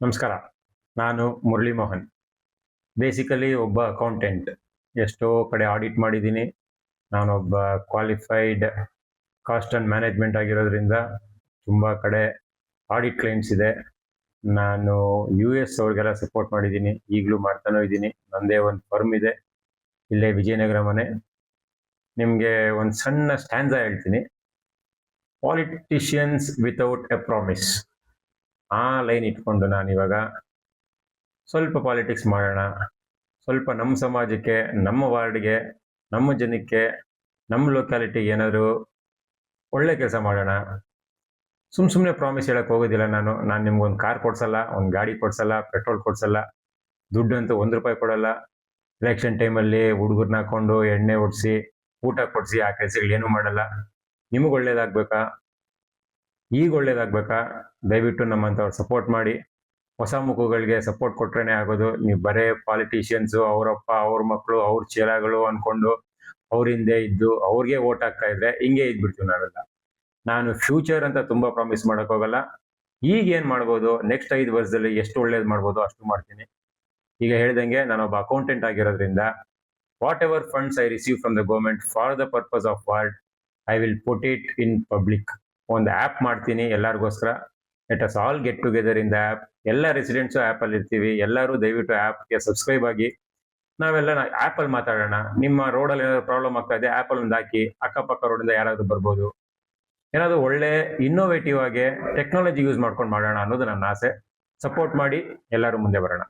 ನಮಸ್ಕಾರ. ನಾನು ಮುರಳಿ ಮೋಹನ್. ಬೇಸಿಕಲಿ ಒಬ್ಬ ಅಕೌಂಟೆಂಟ್. ಎಷ್ಟೋ ಕಡೆ ಆಡಿಟ್ ಮಾಡಿದ್ದೀನಿ. ನಾನೊಬ್ಬ ಕ್ವಾಲಿಫೈಡ್ ಕಾಸ್ಟ್ ಆ್ಯಂಡ್ ಮ್ಯಾನೇಜ್ಮೆಂಟ್ ಆಗಿರೋದ್ರಿಂದ ತುಂಬ ಕಡೆ ಆಡಿಟ್ ಕ್ಲೈಂಟ್ಸ್ ಇದೆ. ನಾನು US ಅವ್ರಿಗೆಲ್ಲ ಸಪೋರ್ಟ್ ಮಾಡಿದ್ದೀನಿ, ಈಗಲೂ ಮಾಡ್ತಾನೂ ಇದ್ದೀನಿ. ನನ್ನದೇ ಒಂದು ಫರ್ಮ್ ಇದೆ, ಇಲ್ಲೇ ವಿಜಯನಗರ ಮನೆ. ನಿಮಗೆ ಒಂದು ಸಣ್ಣ ಸ್ಟ್ಯಾನ್ಸಾ ಹೇಳ್ತೀನಿ. ಪಾಲಿಟಿಷಿಯನ್ಸ್ ವಿತೌಟ್ ಎ ಪ್ರಾಮಿಸ್, ಆ ಲೈನ್ ಇಟ್ಕೊಂಡು ನಾನಿವಾಗ ಸ್ವಲ್ಪ ಪಾಲಿಟಿಕ್ಸ್ ಮಾಡೋಣ. ಸ್ವಲ್ಪ ನಮ್ಮ ಸಮಾಜಕ್ಕೆ, ನಮ್ಮ ವಾರ್ಡ್ಗೆ, ನಮ್ಮ ಜನಕ್ಕೆ, ನಮ್ಮ ಲೊಕ್ಯಾಲಿಟಿಗೆ ಏನಾದರೂ ಒಳ್ಳೆ ಕೆಲಸ ಮಾಡೋಣ. ಸುಮ್ಮನೆ ಪ್ರಾಮಿಸ್ ಹೇಳಕ್ಕೆ ಹೋಗೋದಿಲ್ಲ. ನಾನು ನಿಮ್ಗೊಂದು ಕಾರ್ ಕೊಡ್ಸಲ್ಲ, ಒಂದು ಗಾಡಿ ಕೊಡ್ಸಲ್ಲ, ಪೆಟ್ರೋಲ್ ಕೊಡ್ಸಲ್ಲ, ದುಡ್ಡಂತೂ ₹1 ಕೊಡಲ್ಲ. ಎಲೆಕ್ಷನ್ ಟೈಮಲ್ಲಿ ಹುಡುಗರನ್ನ ಹಾಕೊಂಡು ಎಣ್ಣೆ ಹೊಡಿಸಿ, ಊಟ ಕೊಡಿಸಿ, ಆ ಕೆಲಸಗಳೇನೂ ಮಾಡಲ್ಲ. ನಿಮಗೆ ಒಳ್ಳೇದಾಗಬೇಕಾ, ಈಗ ಒಳ್ಳೇದಾಗಬೇಕಾ, ದಯವಿಟ್ಟು ನಮ್ಮಂಥವ್ರು ಸಪೋರ್ಟ್ ಮಾಡಿ. ಹೊಸ ಮುಖಗಳಿಗೆ ಸಪೋರ್ಟ್ ಕೊಟ್ರೇನೆ ಆಗೋದು. ನೀವು ಬರೇ ಪಾಲಿಟಿಷಿಯನ್ಸು, ಅವರಪ್ಪ, ಅವ್ರ ಮಕ್ಕಳು, ಅವ್ರ ಚೇಲಾಗಳು ಅಂದ್ಕೊಂಡು ಅವ್ರ ಹಿಂದೆ ಇದ್ದು ಅವ್ರಿಗೆ ಓಟ್ ಹಾಕ್ತಾ ಇದ್ರೆ ಹಿಂಗೆ ಇದ್ಬಿಡ್ತೀವಿ ನಾವೆಲ್ಲ. ನಾನು ಫ್ಯೂಚರ್ ಅಂತ ತುಂಬ ಪ್ರಾಮಿಸ್ ಮಾಡೋಕ್ಕೋಗಲ್ಲ. ಈಗ ಏನು ಮಾಡ್ಬೋದು, ನೆಕ್ಸ್ಟ್ 5 ವರ್ಷದಲ್ಲಿ ಎಷ್ಟು ಒಳ್ಳೇದು ಮಾಡ್ಬೋದು ಅಷ್ಟು ಮಾಡ್ತೀನಿ. ಈಗ ಹೇಳ್ದಂಗೆ ನಾನೊಬ್ಬ ಅಕೌಂಟೆಂಟ್ ಆಗಿರೋದ್ರಿಂದ whatever funds I receive from the government for the purpose of ward, I will put it in public. ಒಂದು ಆ್ಯಪ್ ಮಾಡ್ತೀನಿ ಎಲ್ಲರಿಗೋಸ್ಕರ. Let us all get together in the app. ಎಲ್ಲ ರೆಸಿಡೆಂಟ್ಸು ಆ್ಯಪಲ್ಲಿ ಇರ್ತೀವಿ. ಎಲ್ಲರೂ ದಯವಿಟ್ಟು ಆ್ಯಪ್ಗೆ ಸಬ್ಸ್ಕ್ರೈಬ್ ಆಗಿ ನಾವೆಲ್ಲ ಆ್ಯಪಲ್ಲಿ ಮಾತಾಡೋಣ. ನಿಮ್ಮ ರೋಡಲ್ಲಿ ಏನಾದರೂ ಪ್ರಾಬ್ಲಮ್ ಆಗ್ತಾ ಇದೆ, ಆ್ಯಪಲ್ಲಿ ಒಂದು ಹಾಕಿ, ಅಕ್ಕಪಕ್ಕ ರೋಡಿಂದ ಯಾರಾದರೂ ಬರ್ಬೋದು. ಏನಾದರೂ ಒಳ್ಳೆ ಇನ್ನೋವೇಟಿವ್ ಆಗಿ ಟೆಕ್ನಾಲಜಿ ಯೂಸ್ ಮಾಡ್ಕೊಂಡು ಮಾಡೋಣ ಅನ್ನೋದು ನನ್ನ ಆಸೆ. ಸಪೋರ್ಟ್ ಮಾಡಿ, ಎಲ್ಲರೂ ಮುಂದೆ ಬರೋಣ.